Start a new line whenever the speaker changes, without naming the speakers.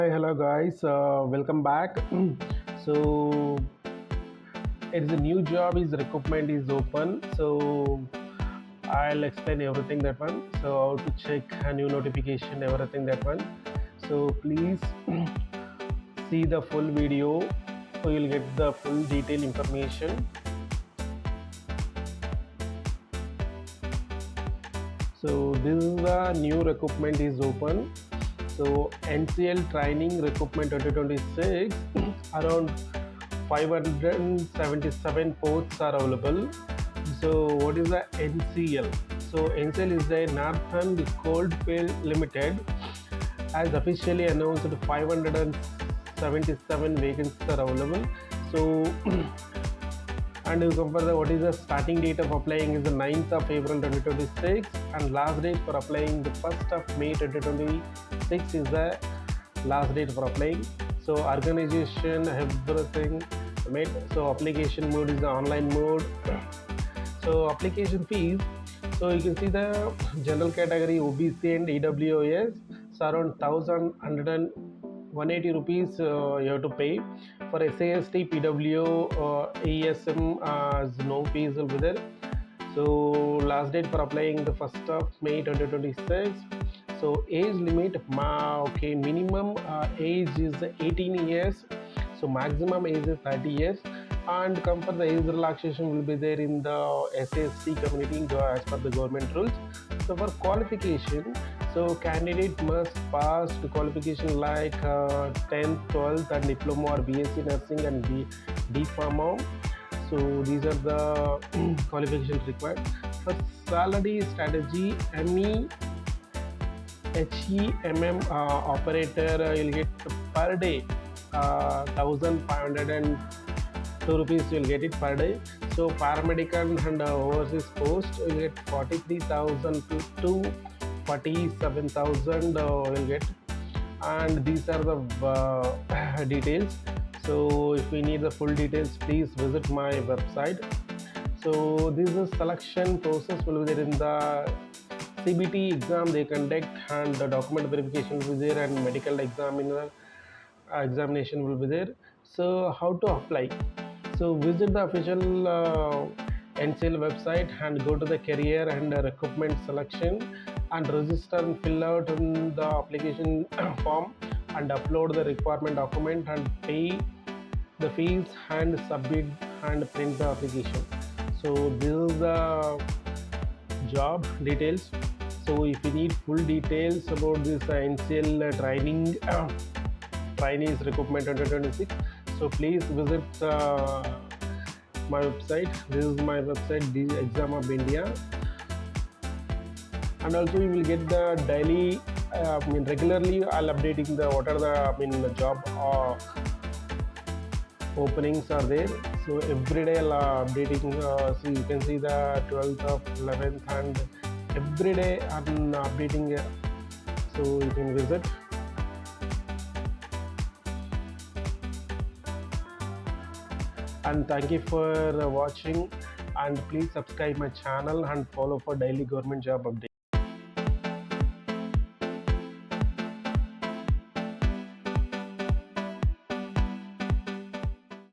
Hi, hello guys, welcome back. So it's a new job is recruitment is open, so I'll explain everything that one. So how to check a new notification, everything that one. So please see the full video, so you'll get the full detail information. So this is the new recruitment is open. So NCL Training Recruitment 2026 around 577 posts are available. So what is the NCL? So NCL is the Northern Coalfield Limited has officially announced 577 vacancies are available. So and you come for the what is the starting date of applying is the 9th of April 2026 and last date for applying the 1st of May 2026 is the last date for applying. So organization everything made. So application mode is the online mode. So application fees, so you can see the general category OBC and EWS, so around 1,180 rupees you have to pay. For SAST, PW, ESM, no fees will be there. So last date for applying the 1st of May 2026. So age limit, okay, minimum age is 18 years. So maximum age is 30 years. And come for the age relaxation will be there in the SAST community as per the government rules. So for qualification, so candidate must pass the qualification like 10th, 12th and diploma or BSc nursing and D Pharma. So these are the qualifications required. For salary strategy, HEMM Operator, you'll get per day 1,502 rupees you'll get it per day. So paramedical and overseas post you'll get 43,000 to 47,000 you'll get, and these are the details. So if we need the full details, please visit my website. So this is selection process will be there in the CBT exam they conduct, and the document verification will be there, and medical examination will be there. So how to apply? So visit the official NCL website and go to the career and recruitment selection and register and fill out in the application form and upload the requirement document and pay the fees and submit and print the application. So this is the job details. So if you need full details about this NCL training trainees recruitment 2026, so please visit my website. This is my website, the Exam of India, and also you will get the daily regularly I'll updating the what are the job openings are there. So every day I'll updating, so you can see the 12th of 11th and every day I'm updating, so you can visit. And thank you for watching, and please subscribe my channel and follow for daily government job updates.